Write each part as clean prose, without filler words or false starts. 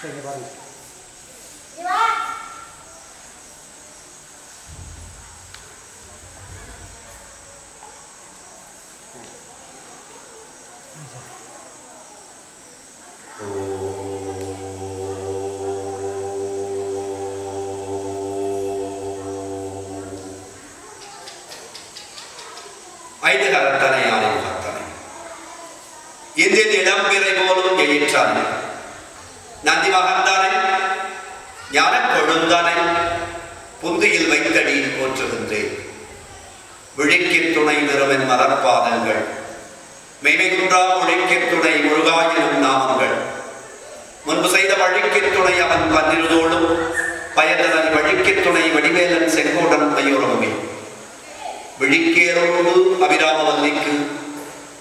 ஐந்து கரத்தனை ஆலை முகத்தனை இந்தின் இடம்பிறை போலும் எயிற்றானே நந்தி மகந்தானே ஞான கொழுந்தானே புந்தியில் வைத்தடி போற்றுகின்றேன். விழிக்கின் துணை நிறுவன் மலர்பாதங்கள் மெய்மைகுன்றா ஒழிக்கின் துணை முருகாயினும் நாமங்கள் முன்பு செய்த வழிக்கின் துணை அவன் பன்னிருதோடும் பயந்ததன் வழிக்கின் துணை வடிவேலன் செங்கோடன் மையோரமே விழிக்கேரோடு அபிராமவல்லிக்கு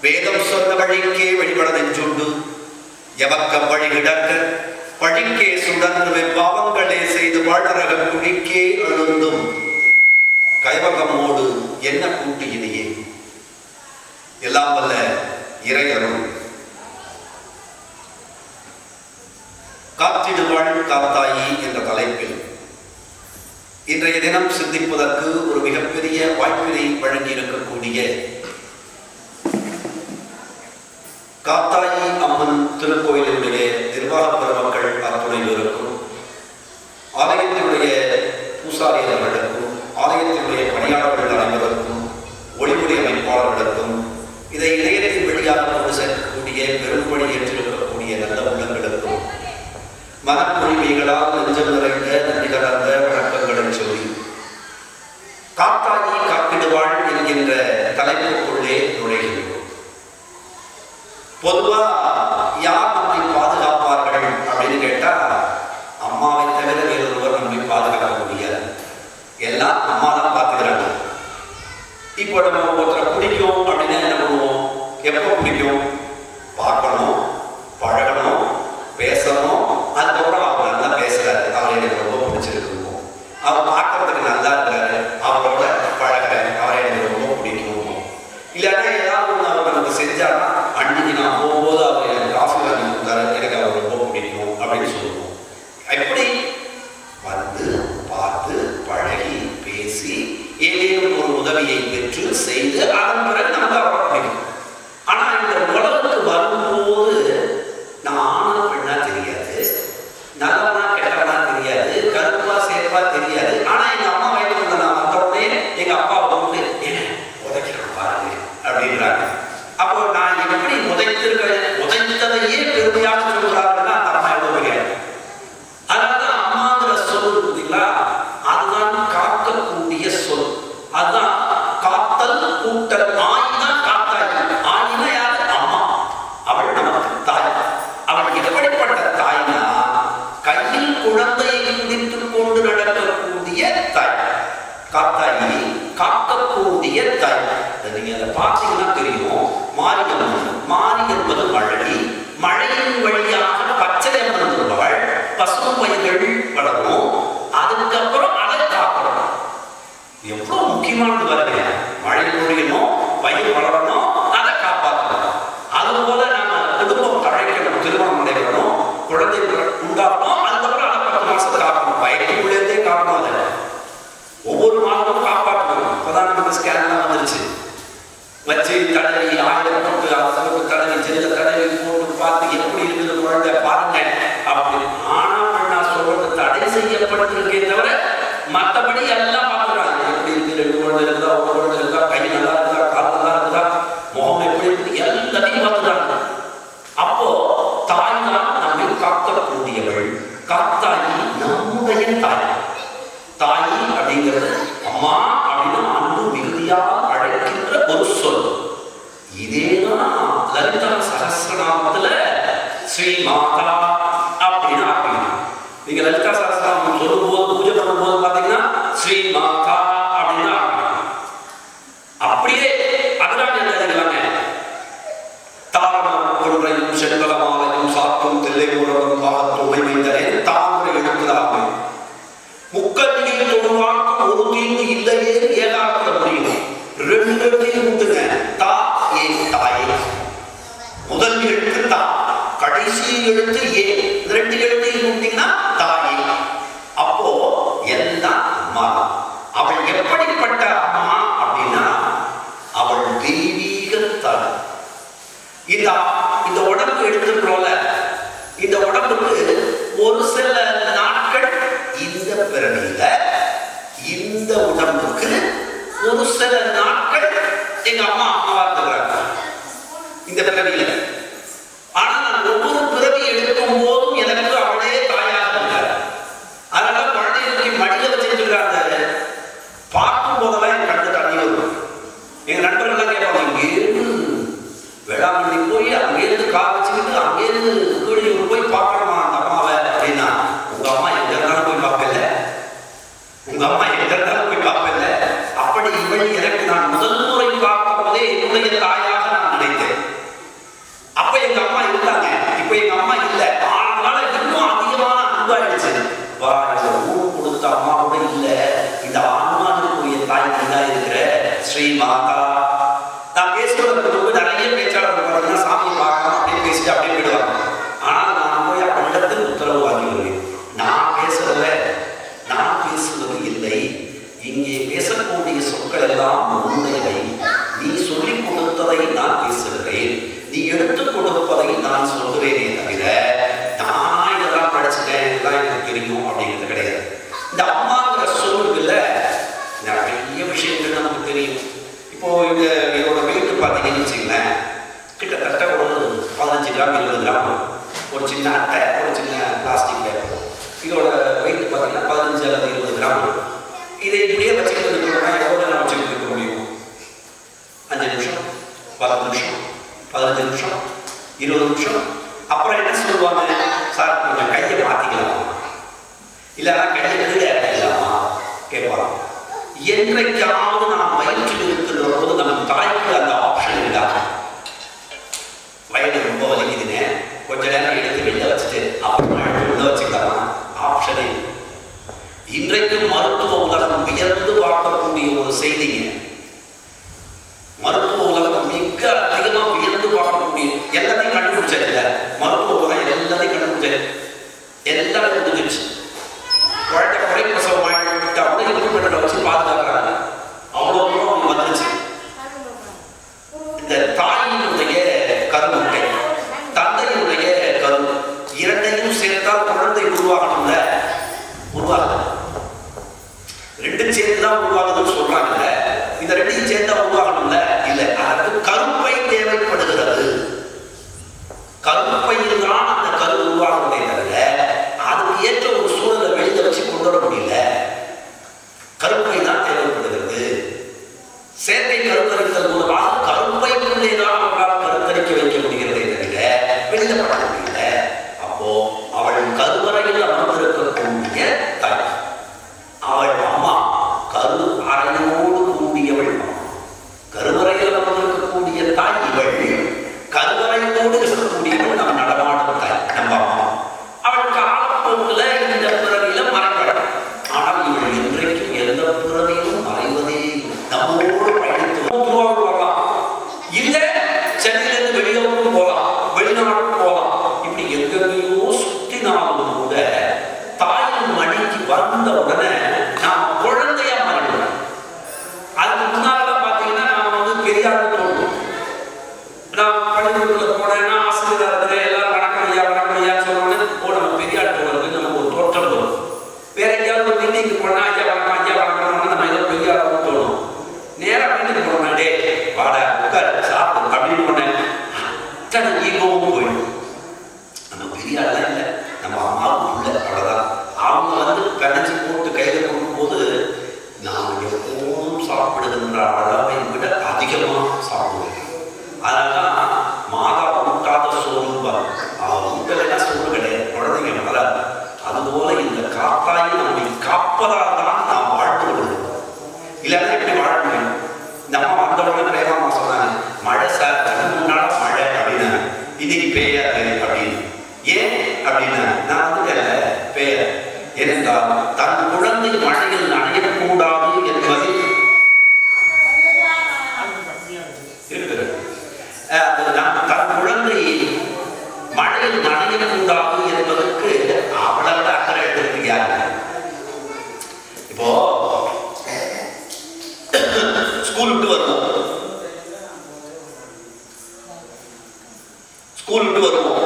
வேதம் சொன்ன வழிக்கே வழிபட நெஞ்சுண்டு எவக்கம் வழி கிடக்க பழிக்கே சுடர்ந்து வெப்பாவங்களே செய்து வாழ்நரக குழிக்கே எழுந்தும் கைவகமோடு என்ன கூட்டியினையே. எல்லாம் வல்ல இறையரும் காத்திடுவாள் காத்தாயி என்ற தலைப்பில் இன்றைய தினம் சிந்திப்பதற்கு ஒரு மிகப்பெரிய வாய்ப்பினை வழங்கி இருக்கக்கூடிய காத்தாயி அம்மன் திருக்கோயிலுடைய நிர்வாக பெருமக்கள் அத்துணையில் இருக்கும், ஆலயத்தினுடைய பூசாரியர்களுக்கும் ஆலயத்தினுடைய பணியாளர்கள் அனைவருக்கும் ஒளிமுறை அமைப்பாளர்களுக்கும் இதை இணையத்தின் வழியாக கொண்டு சேர்க்கக்கூடிய பெரும்படி ஏற்றிருக்கக்கூடிய நல்ல உள்ளங்களுக்கும் மனப்புரிமைகளால் நெஞ்சம் நிறைந்த நன்றி கலந்த வணக்கங்களை சொல்லி காத்தாயி காத்திடுவாள் என்கின்ற தலைப்புக்குள்ளே நுழைகின்றோம். பொதுவா யார் நம்மை பாதுகாப்பார்கள் அப்படின்னு கேட்டா அம்மாவை தவிர வேறொருவர் நம்மை பாதுகாக்க முடியாது. எல்லாம் அம்மா தான் பார்த்துக்கிறாங்க. இப்போ நம்ம ஒருத்தரை பிடிக்கும் அப்படின்னா என்ன பண்ணுவோம்? எப்போ பிடிக்கும்? பார்க்கணும், பழகணும், பேசணும். அதுக்கப்புறம் அவர் நல்லா பேசுறாரு, அவர் எனக்கு ரொம்ப பிடிச்சிருக்கும், அவர் பார்க்கறதுக்கு நல்லா இருக்காரு, அவரோட பழகிறேன், அவரை எனக்கு ரொம்ப பிடிக்கும். இல்லாட்டா ஏதாவது ஒன்று அவர் நமக்கு செஞ்சாருன்னா அன்னைக்கு நான் போகும்போது அவர் எனக்கு காஃபி வாங்கி கொடுத்தாரு, எனக்கு அவர் ரொம்ப பிடிக்கும் அப்படின்னு சொல்லுவோம். எப்படி வந்து பார்த்து பழகி பேசி ஏதேனும் ஒரு உதவியை பெற்று செய்து அதன் பிறகு நமக்கு அவரை பிடிக்கும். ஆனா இந்த உலகத்துக்கு வரும்போது நான் ஆனா பெண்ணா தெரியாது, நல்லவனா கெட்டவனா தெரியாது, கருப்பா சேர்ப்பா தெரியாது. ஆனா எங்க அம்மா வயது வந்து நான் வந்தவுடனே எங்க அப்பா வந்து உதைக்கிறேன் பாருங்க அப்படின்றாங்க. அப்போ நான் எப்படி உதைத்திருக்கிறேன், உதைத்ததையே பெருமையாக சொல்கிறார்கள்னா அந்த அம்மா எவ்வளவு கிடையாது. அதனால்தான் அம்மாங்கிற சொல் இருக்குங்களா, அதுதான் காக்கக்கூடிய சொல். அதுதான் காத்தல் கூட்டல். ஆயிதான் காத்தாய். ஆயினா யாரு? அம்மா. அவள் நமக்கு தாய். அவள் எப்படிப்பட்ட தாய்னா கையில் குழந்தையை குடித்துக் கொண்டு நடக்கக்கூடிய தாய். காத்தாயி காக்கக்கூடிய தாய். நீங்க அதை பார்த்தீங்கன்னா தெரியும். மாரியம்மன், மாரி என்பது மழை, மழையின் வழியாக பச்சை அம்மன் வருவாள், பசு பயிர்கள் வளரும், அதுக்கப்புறம் அதை காக்கணும். எவ்வளவு முக்கியமானது வருங்க. மழை பொழியணும், பயிர் வளரணும், அதை காப்பாற்றணும். அதுபோல நாம குடும்பம் தழைக்கணும், திருமணம் நடைபெறணும், குழந்தை உண்டாகணும், அதுக்கப்புறம் அதை 10 மாசத்தை காக்கணும், வயிற்றுக்குள்ளேருந்தே காக்கணும். அதை ஒவ்வொரு மாதமும் காப்பாற்றணும். இப்பதான் நமக்கு ஸ்கேன்லாம் வந்துருச்சு, வச்சு தடவி 1000 போட்டு அவசரத்துக்கு தடவி செல்ல தடவி போட்டு பார்த்து எப்படி இருக்குது குழந்தை பாருங்க அப்படின்னு. ஆனா பெண்ணா சொல்றது தடை செய்யப்பட்டிருக்கே தவிர மற்றபடி எல்லாம் பார்க்குறாங்க. எப்படி இருக்கு, 2 குழந்தை இருக்குதா, 1 குழந்தை இருக்கா, கை நல்லா இருக்குதா, கால் நல்லா இருக்குதா, முகம் எப்படி இருக்குது, எல்லாத்தையும் பார்த்துக்கிறாங்க. அப்போ தாய் தான் நம்மை காக்கக்கூடியவள். காத்தாயி நம்முடைய தாய். தாயி அப்படிங்கிறது அம்மா அப்படின்னு அன்பு மிகுதியாக அழைக்கின்ற ஒரு சொல். இதேதான் லலிதா சகஸ்ரநாமத்துல ஸ்ரீ மாதா அப்படின்னு ஆரம்பிக்கணும். நீங்க லலிதா சகஸ்ரநாமம் சொல்லும்போது பூஜை பண்ணும்போது பாத்தீங்கன்னா ஸ்ரீ மாதா அப்படின்னு ஆரம்பிக்கணும். அப்படியே அதனால என்ன எழுதிக்கலாங்க, தாரணம் கொன்றையும் செண்பகமாலையும் சாத்தும் தில்லை உறவும் பாகத்தோமை வைத்தரே தாமரை எழுத்துதாகும் முக்கண்ணில் தொழுவாக்கும் ஒரு தீங்கு இல்லையே ஏகாக்க முடியும். 2 எழுத்தையும் விட்டுங்க. தா ஏ தாயே. முதல் எழுத்து தா, கடைசி எழுத்து ஏ. 2 எழுத்தையும் எப்படிப்பட்ட அம்மா அப்படின்னா அவள் தெய்வீகத்தான். இந்த உடம்பு எடுத்துக்கிறோம்ல, இந்த உடம்புக்கு ஒரு சில நாட்கள் இந்த பிறவியில, இந்த உடம்புக்கு ஒரு சில நாட்கள் எங்க அம்மா அம்மாவா இருக்கிறாங்க இந்த பிறவியில. ஆனா நான் ஒவ்வொரு பிறவி எடுக்கும் போதும் எனக்கு அவளே தாயாக இருக்கிறார். அதனால குழந்தைகளுக்கு மடியில வச்சிருக்கிறாங்க. பார்க்கும் போதெல்லாம் என் கண்டு தண்ணி வரும். எங்க நண்பர்கள்லாம் கேட்பாங்க, இங்கேருந்து வேளாங்கண்ணி போய் அங்கேருந்து கார் வச்சுக்கிட்டு அங்கேருந்து கீழூர் போய் பார்க்கணுமா அந்த அம்மாவை அப்படின்னா, உங்க அம்மா எங்க இருந்தாலும் போய் பார்ப்பல, உங்க அம்மா எங்க இருந்தாலும் போய் பார்ப்பல. அப்படி இவள் எனக்கு நான் முதல் முறை பார்க்கும் போதே என்னுடைய தாயாக நான் நினைத்தேன். அப்ப எங்க அம்மா இருந்தாங்க, இப்ப எங்க அம்மா இல்லை. ஆனால இன்னும் அதிகமான அன்பாயிடுச்சு. ஊர் கொடுத்த அம்மா கூட இல்லை, இந்த ஆன்மாவுக்குரிய தாய் தான் இருக்கிற ஸ்ரீ மாதா. நான் பேசுவதற்கு நிறைய பேச்சாளர்கள் பார்த்தீங்கன்னா சாமி பார்க்கணும் அப்படின்னு பேசிட்டு அப்படியே போயிடுவாங்க. ஆனால் நான் போய் அவனிடத்தில் உத்தரவு வாங்கி வருவேன், நான் பேசுறது இல்லை, இங்கே பேசக்கூடிய சொற்கள் எல்லாம் உண்மையை, நீ சொல்லிக் கொடுத்ததை நான் பேசுகிறேன், நீ எடுத்துக் கொடுப்பதை நான் சொல்கிறேனே தவிர நானா இதெல்லாம் படிச்சுட்டேன் இதெல்லாம் எனக்கு தெரியும் அப்படிங்கிறது கிடையாது. இந்த அம்மாங்கிற சொல்லுல நிறைய விஷயங்கள் நமக்கு தெரியும். இப்போ இதோட வெயிட் பார்த்தீங்கன்னு வச்சுங்களேன், கிட்டத்தட்ட ஒரு 15 கிராம் 20 கிராம். ஒரு சின்ன அட்டை, ஒரு சின்ன பிளாஸ்டிக் பேப்பர், இதோட வெயிட் பார்த்தீங்கன்னா 15 அல்லது 20 கிராம். இதை இப்படியே வச்சுக்கிட்டு இருக்கணும்னா எவ்வளோ நேரம் வச்சுக்கிட்டு இருக்க முடியும்? 5 நிமிஷம், 10 நிமிஷம், 15 நிமிஷம், 20 நிமிஷம். அப்புறம் என்ன சொல்லுவாங்க, சார் கொஞ்சம் கையை மாற்றிக்கலாமா, இல்லைன்னா கையை கீழே இறக்கலாமா கேட்பாங்க. என்றைக்காவது நாம் வயிற்றில் இருக்கிற போது நம்ம தாய்க்கு அந்த ஆப்ஷன் இல்லாத, வயிறு ரொம்ப வலிக்குதுன்னு கொஞ்ச நேரம் எடுத்து வெளில வச்சுட்டு அப்புறமா உள்ள வச்சுக்கலாமா, ஆப்ஷனே. இன்றைக்கு மருத்துவ உலகம் உயர்ந்து பார்க்கக்கூடிய ஒரு செய்திங்க. மருத்துவ உலகம் மிக அதிகமாக உயர்ந்து பார்க்கக்கூடிய, எல்லாத்தையும் கண்டுபிடிச்சது இல்லை மருத்துவ உலகம், எல்லாத்தையும் கண்டுபிடிச்சது, எல்லாரும் முடிஞ்சிருச்சு. குழந்தை குறை பிரசவம் ஆகிட்டா கூட இன்குபேட்டரை வச்சு பாதுகாக்கிறாங்க. அவ்வளோ தூரம் வந்துருச்சு. இந்த தாயினுடைய கருமுட்டை, தந்தையினுடைய கரு, இரண்டையும் சேர்த்தால் குழந்தை உருவாகணும்ல, உருவாகுது. ரெண்டும் சேர்ந்துதான் உருவாகுதுன்னு சொல்றாங்க. இந்த ரெண்டையும் சேர்ந்தா உருவாகணும்ல, இல்லை, அதற்கு கருப்பை தேவைப்படுகிறது. கருப்பையில் தான் அந்த கரு உருவாகுதே தவிர அதுக்கு ஏற்ற ஒரு சூழலை வெளியில வச்சு கொண்டு வர முடியல. கருப்பை தான் தேவைப்படுகிறது. செயற்கை கருத்தரித்தல் மூலமாக கருப்பைக்குள்ளே தான் அவர்களால் கருத்தரிக்க வைக்க முடிகிறதே தவிர வெளியில பட முடியல. அப்போ அவள் கருவறையில் அமர்ந்திருக்கக்கூடிய தாய், அவள் அம்மா கரு அறையோடு கூடியவள். கருவறையில் அமர்ந்திருக்கக்கூடிய தாய் இவள், கருவறையோடு இருக்கக்கூடியவள் நம் நடமாடும் தாய், நம்ம அம்மா. அவள் காலப்போக்கில் இந்த பிறவியில மறைப்பட, ஆனால் இவள் இன்றைக்கும் எந்த பிறவியிலும் மறைவதே. நம்மோடு பயணித்து வரலாம், இல்லை சென்னையிலிருந்து வெளியூருக்கு போகலாம், வெளிநாடு போகலாம், இப்படி எங்கெங்கேயோ சுற்றினாலும் கூட தாயின் மடிக்கு வந்த உடனே நாம் குழந்தையா மாறிடுவோம். அதுக்கு முன்னால பார்த்தீங்கன்னா நாம் பெரியார் தோணும். நான் பள்ளிக்கூடத்துல போனேன்னா ஆசிரியர் எல்லாரும் வணக்கம் ஐயா சொன்னோன்னு நம்ம பெரியார் தோணுது, நமக்கு ஒரு தோற்றம் வரும். வேற எங்கேயாவது ஒரு மீட்டிங்கு போனா ஐயா வணக்கம் நம்ம ஏதோ பெரியார் தோணும். நேரம் வீட்டுக்கு போனோம், டே வாடா உட்கார் சாப்பிடு அப்படின்னு போனேன், அத்தனை ஈகோவும் போயிடும். நம்ம பெரியார்லாம் இல்லை, நம்ம அம்மாவும் இல்லை, அவ்வளோதான். அவங்க கடைஞ்சி போட்டு கையில் கொடுக்கும்போது நாம் எப்போதும் சாப்பிடுகின்ற அளவை விட அதிகமாக சாப்பிடுவோம். அதனால மாதா ஊட்டாத சோறுபாங்க, ஊட்டலைன்னா சோறு கிடையாது, குழந்தைங்க வளராது. அதுபோல இந்த காத்தாயை நம்மை காப்பதால் தான் நாம் வாழ்ந்து கொள்வோம், இல்லைன்னா எப்படி வாழ முடியும்? இந்த அம்மா வந்தவங்க பிரேமா சொன்னாங்க, மழை சார் 2 நாள் மழை அப்படின்னா இன்னைக்கு பெய்யாது அப்படின்னு. ஏன் அப்படின்னா நான் பெயர் ஏனென்றால் தன் குழந்தை மழையில் நனையக்கூடாது என்பது இருக்கிறது. தன் குழந்தை மழையில் நனையக்கூடாது என்பதற்கு அவ்வளவு அக்கறை எடுத்திருக்கிறாங்க. இப்போ ஸ்கூல் விட்டு வருவோம். ஸ்கூல் விட்டு வருவோம்.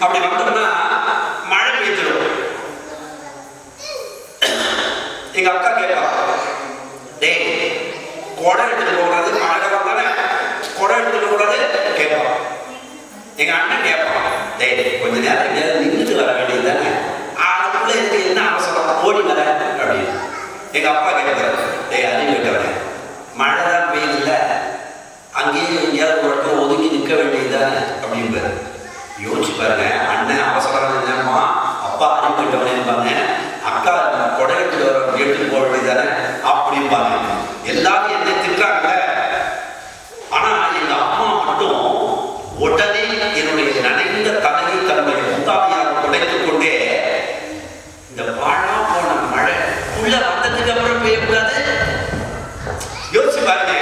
அப்படி வந்தோம்னா மழை பெய்ஞ்சிடும். எங்க அக்கா கேட்பா, டேய் கொடை எடுத்துட்டு போகக்கூடாது, மழை காலம் தானே, கொடை எடுத்துட்டு கூடாது கேட்பா. எங்க அண்ணன் கேட்பான், டேய் கொஞ்ச நேரம் எங்கேயாவது நின்றுட்டு வர வேண்டியது தானே, அதுக்குள்ள எனக்கு என்ன அவசரம், ஓடி வர அப்படின்னு. எங்க அப்பா கேட்பாரு, டேய் அறிவு கேட்டவனே, மழை தான் பெய்யுதுல்ல, அங்கேயே எங்கேயாவது ஒரு இடத்துல ஒதுங்கி நிற்க வேண்டியது தானே அப்படின்பாரு. யோசிச்சு பாருங்க, அண்ணன் அவசரம் என்னம்மா, அப்பா அறிவு கேட்டவனே இருப்பாங்க, அக்கா கொடை எடுத்துட்டு போக வேண்டியதானே அப்படிம்பாங்க. எல்லாரும் என்ன திட்டுறாங்க. ஆனா எங்க அம்மா மட்டும் உடனே என்னுடைய நனைந்த தலையை தன்னுடைய முந்தாதையாக உடைத்துக் கொண்டே, இந்த வாழா போன மழை உள்ள வந்ததுக்கு அப்புறம் பெய்யக்கூடாது. யோசிச்சு பாருங்க,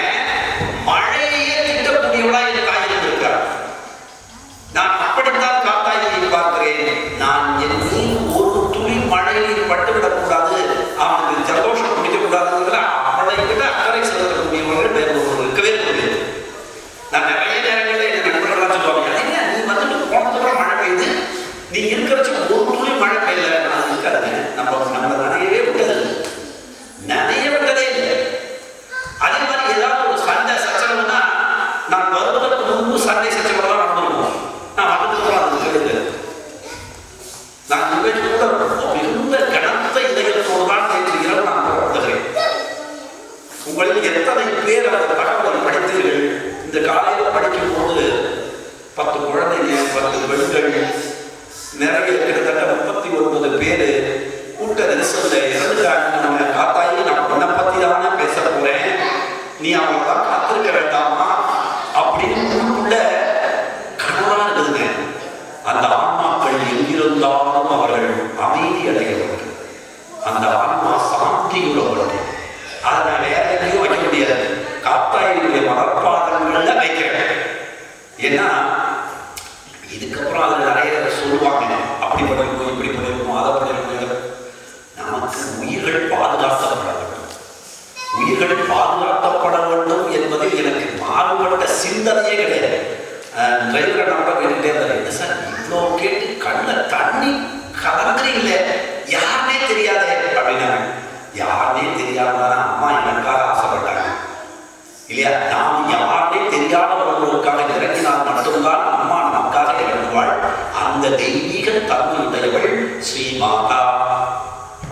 மழையே திட்டக்கூடியவளா என் தாய் இருந்திருக்கார். நான் அப்படித்தான் காத்தாயை பார்க்கிறேன். நான் என் ஒரு துளி மழையில் பட்டுவிடக் கூடாது, அவனுக்கு ஜலதோஷம் பிடிக்கக்கூடாதுங்கிற அவளை விட அக்கறை செலுத்தக்கூடியவர்கள் வேறு ஒரு இருக்கவே முடியாது. நான் நிறைய நேரங்களில் என் நண்பர்கள்லாம் சொல்லுவாங்க, நீ வந்துட்டு போனதுக்கப்புறம் மழை பெய்யுது, நீ இருக்கிறச்சு ஒரு துளி மழை பெய்யல. அது இருக்காது, நம்ம நிறையவே விட்டது, நிறைய விட்டதே இல்லை. அதே மாதிரி ஏதாவது ஒரு சண்டை சச்சரவுன்னா நான் வருவதற்கு முன்பு சண்டை சச்சரவுலாம் நடந்துருவோம். நான் வந்ததுக்கப்புறம் அது கேட்கல. நான் கூட மிகுந்த கனத்த இதயத்தோடு தான் நேற்று இரவு நான் வருகிறேன். உங்களில் எத்தனை பேர் அந்த தகவலை படித்தீர்கள்? இந்த காலையில் படிக்கும் போது 10 குழந்தைங்க, 10 பெண்கள், நிறைய கிட்டத்தட்ட 39 பேர் கூட்ட நெரிசல்ல இறந்துட்டாங்க. நம்ம காத்தாயி நான் உன்னை பத்தி தானே பேச போறேன், நீ அவங்களாம் காத்திருக்க வேண்டாமா அப்படின்னு உள்ள கனவா இருக்குதுங்க. அந்த ஆன்மாக்கள் எங்கிருந்தாலும் அவர்கள் அமைதி அடையவர்கள், அந்த ஆன்மா சாந்தியுள்ளவர்கள். அதை நான் வேற எங்கேயும் வைக்க முடியாது, காத்தாயினுடைய மலர்பாதங்கள்ல வைக்கிறேன். ஏன்னா இதுக்கப்புறம் அதில் நிறைய சொல்லுவாங்க, அப்படி பண்ணிருக்கோம், இப்படி பண்ணிருக்கோம், அதை பண்ணிருக்கோம். நமக்கு உயிர்கள் பாதுகாக்கப்பட வேண்டும், உயிர்கள் பாதுகாக்கப்பட வேண்டும் என்பதில் எனக்கு மாறுபட்ட சிந்தனையே கிடையாது. டிரைவரை நம்ம கேட்டுட்டே இருந்தாரு, என்ன சார் இவ்வளோ கேட்டு கண்ணில் தண்ணி கலங்குறீங்கள, யாருனே தெரியாதே அப்படின்னாங்க. யாருனே தெரியாதான் அம்மா எனக்காக ஆசைப்பட்டாங்க இல்லையா? நாம் யாருனே தெரியாதவர்களுக்காக இறங்கினால் மட்டும்தான் அம்மா நமக்காக இறங்குவாள். அந்த தெய்வீக தன்மையுடையவள் ஸ்ரீ மாதா.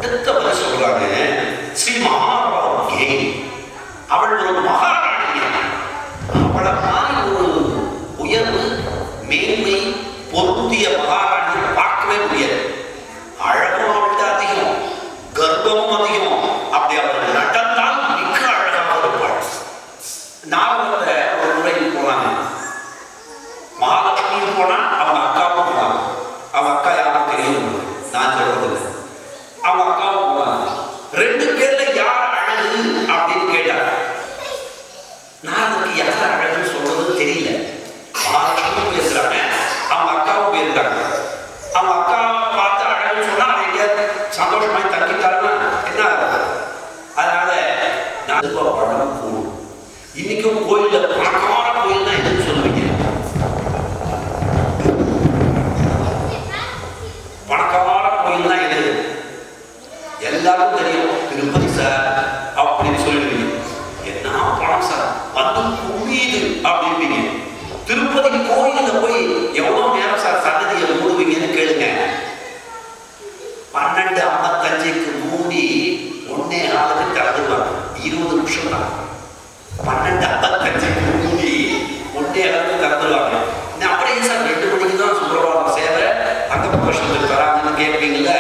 அடுத்த வரை சொல்றாங்க, ஸ்ரீ மகாராஜே, அவள் ஒரு மகாராணி. அவளை மாதிரி ஒரு உயர்வு மேன்மை பொருந்திய மகாராணி பார்க்கவே முடியாது. அழகும் அவள்கிட்ட அதிகம், கர்ப்பமும் அதிகம். அப்படி அவர்கள் நடந்தால் மிக அழகாக இருப்பாள். நாகத்தை ஒரு முறை போனாங்க, மகாலட்சுமியும் போனா, அவங்க அக்காவும் போனாங்க. அவங்க அக்கா யாரும் தெரியும், நான் சொல்றதில்லை. அவங்க அக்காவும் போனாங்க. 2 பேர்ல யார் அழகு அப்படின்னு கேட்டாங்க. நான் அதுக்கு யார் அழகுன்னு சொல்றது தெரியல. மகாலட்சுமியும் போயிருக்கிறாங்க, அவங்க அக்காவும் போயிருக்காங்க. அவங்க அக்காவை பார்த்து அழகுன்னு சொன்னா அவங்க எங்கேயாவது சந்தோஷமாய் தங்கிட்டாருன்னா என்ன ஆகுது? அதனால நான் படம் போகணும். இன்னைக்கும் கோயில்ல பணக்கார கோயில் தான் எதுன்னு சொல்லுவீங்க? பணக்கார கோயில் தான் எது? எல்லாருக்கும் தெரியும், திருப்பதி சார் அப்படின்னு சொல்லுவீங்க. என்ன பணம் சார் வந்து குவியுது அப்படின்பீங்க. திருப்பதி கோயில போய் எவ்வளவு நேரம் சார் சன்னதியை மூடுவீங்கன்னு கேளுங்க. 12:55 மூடி 1:15 திறந்துருவாங்க. 20 நிமிஷம் தான். 12:55 மூடி 1:15 திறந்துருவாங்க. அப்படியே சார் 2 மணிக்கு தான் சுப்பிரபாதம் சேவை அங்க பிரதர்ஷனத்துக்கு தராங்கன்னு கேட்பீங்கல்ல.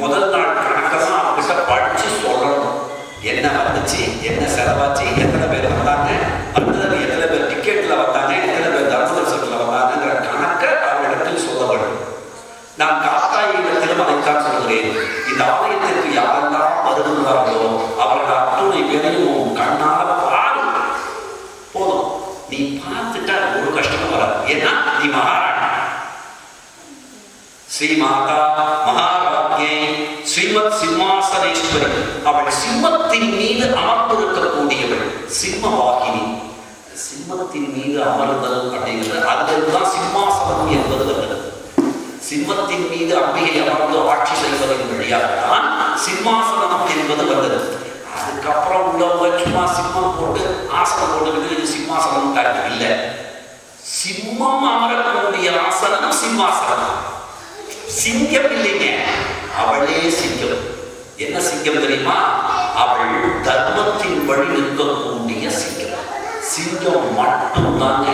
முதல் நாள் கணக்கெல்லாம் அவங்ககிட்ட படிச்சு சொல்லணும். என்ன வந்துச்சு, என்ன செலவாச்சு, எத்தனை பேர் வந்தாங்க, அடுத்தது எத்தனை பேர் டிக்கெட்ல வந்தாங்க, எத்தனை பேர் தர்மதர்சனத்தில் வந்தாங்கிற கணக்கை அவரிடத்தில் சொல்ல வேண்டும். நான் காத்தாயிடத்திலும் அதைத்தான் சொல்கிறேன். இந்த ஆலயத்திற்கு யாரெல்லாம் வருகிறார்களோ அவர்கள் அத்துணை பேரையும் கண்ணால் பாரு, போதும். நீ பார்த்துட்டா ஒரு கஷ்டமும் வராது. ஏன்னா நீ மகாராணி. ஸ்ரீ மாதா மகாராஜ்ஞே ஸ்ரீமத் சிம்மாசனேஸ்வரி. அவள் சிம்மத்தின் மீது அமர்ந்திருக்கக்கூடியவள். சிம்ம வாகினி, சிம்மத்தின் மீது அமர்தல் அப்படிங்கிறது அதிலிருந்துதான் சிம்மாசனம் என்பது வருகிறது. சிம்மத்தின் மீது அம்பிகை அமர்ந்து ஆட்சி செய்வதன் வழியாக தான் சிம்மாசனம் என்பது வந்தது. அதுக்கப்புறம் உள்ளவங்க சும்மா சிம்மம் போட்டு ஆசனம் போட்டுக்கிட்டு இது சிம்மாசனம் இல்லை. சிம்மம் அமரக்கூடிய ஆசனம் சிம்மாசனம். சிங்கம் இல்லைங்க, அவளே சிங்கம். என்ன சிங்கம் தெரியுமா? அவள் தர்மத்தின் வழி நிற்கக்கூடிய சிங்கம். சிங்கம் மட்டும்தாங்க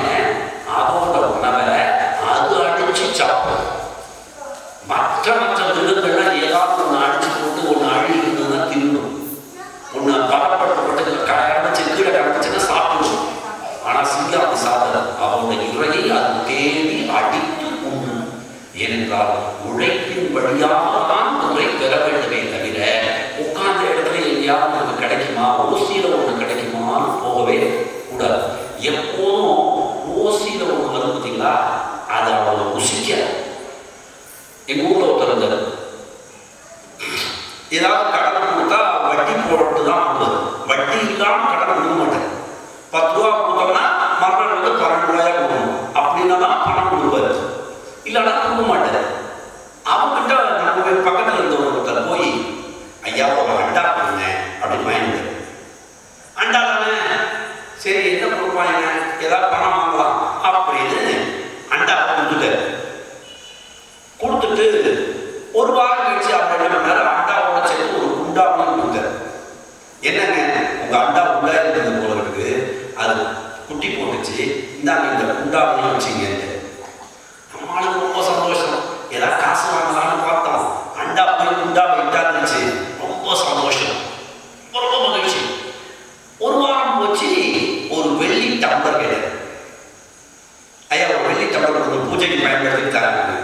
அதோட உணவை அது அடிச்சு சாப்பிடும். மற்ற மிருகங்கள்லாம் ஏதாவது ஒன்று அடிச்சு போட்டு ஒன்று அழி இருந்ததுன்னா தின்னும், ஒன்று பலப்பட்டு கடந்துச்சு கீழே கடந்துச்சுன்னா சாப்பிடும். ஆனால் சிங்கம் அது சாப்பிடாது. அவனுடைய இறையை அது தேடி அடித்து உண்ணும். ஏனென்றால் உழைப்பின் வழியாக தான் முறை பெற வேண்டுமே தவிர உட்கார்ந்த இடத்துல எங்கேயாவது நமக்கு கிடைக்குமா, ஓசியில ஒன்று கிடைக்குமான்னு போகவே கூடாது. எப்போதும் ஓசியில ஒன்று வரும் பார்த்தீங்களா, அது அவ்வளோ ருசிக்க. எங்க ஊர்ல ஒருத்தர் ஏதாவது கடன் கொடுத்தா வட்டி போட்டு தான் கொடுக்குது. வட்டி இல்லாமல் கடன் கொடுக்க மாட்டேன். 10 ரூபா கொடுத்தோம்னா மறுநாள் வந்து 12 ரூபாயா கொடுக்கணும். அப்படின்னா தான் பணம் கொடுப்பாரு, இல்லைன்னா கொடுக்க மாட்டேன். அவங்ககிட்ட நம்ம பக்கத்தில் இருந்தவங்க ஒருத்தர் போய் ஐயா ஒரு அண்டா கொடுங்க அப்படின்னு வாங்கிட்டு, அண்டா தானே சரி என்ன கொடுப்பாங்க, ஏதாவது பணம் வாங்கலாம் அப்படின்னு அண்டா கொடுத்துட்டு ஒரு வாரம் கழிச்சு அவங்க என்ன பண்ணாரு, அண்டாவோட சேர்த்து ஒரு குண்டாவையும் கொடுத்தாரு. என்னங்க உங்க அண்டா உண்டா இருந்தது போல இருக்கு, அது குட்டி போட்டுச்சு, இந்தாங்க இந்த குண்டாவையும் வச்சுங்க. நம்மளுக்கு ரொம்ப சந்தோஷம். ஏதாவது காசு வாங்கலாம்னு பார்த்தோம், அண்டா போய் குண்டாவை இட்டாந்துச்சு. ரொம்ப சந்தோஷம், ரொம்ப மகிழ்ச்சி. ஒரு வாரம் போச்சு, ஒரு வெள்ளி டம்ளர் கிடையாது. ஐயா ஒரு வெள்ளி டம்ளர் கொடுத்து பூஜைக்கு பயன்படுத்தி தராங்க.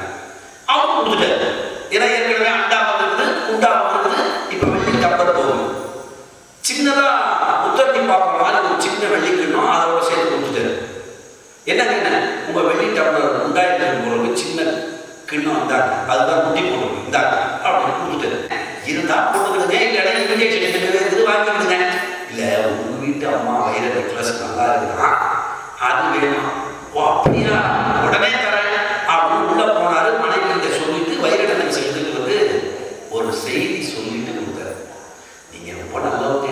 அவங்க கொடுத்துட்டாரு. ஏன்னா ஏற்கனவே அண்டா வந்துருக்குது, குண்டா வந்துருக்குது, இப்ப வெள்ளி டம்ளர் போகுது. சின்னதா உத்தரத்தி பார்க்குற மாதிரி ஒரு சின்ன வெள்ளி கிண்ணம் அதோட சேர்த்து கொடுத்துட்டாரு. என்னங்க உங்க வெள்ளி டம்ளர் உண்டாயிருக்கு போல சின்ன கிண்ணம் இருந்தாங்க, அதுதான் குட்டி போட்டு இருந்தாங்க அப்படின்னு கொடுத்துட்டாரு. இருந்தா போட்டுக்கிடுங்க, இல்லைன்னா இன்விடேஷன் இது வாங்கிக்கிடுங்க. இல்ல உங்க வீட்டு அம்மா வைர நெக்லஸ் நல்லா இருக்குதான், அது வேணும். ஓ அப்படியா, உடனே தரேன் அப்படின்னு உள்ள போனாரு. மனைவி கிட்ட சொல்லிட்டு வைர நெக்லஸ் எடுத்துட்டு வந்து ஒரு செய்தி சொல்லிட்டு கொடுத்தாரு. நீங்க ரொம்ப நல்லவங்க,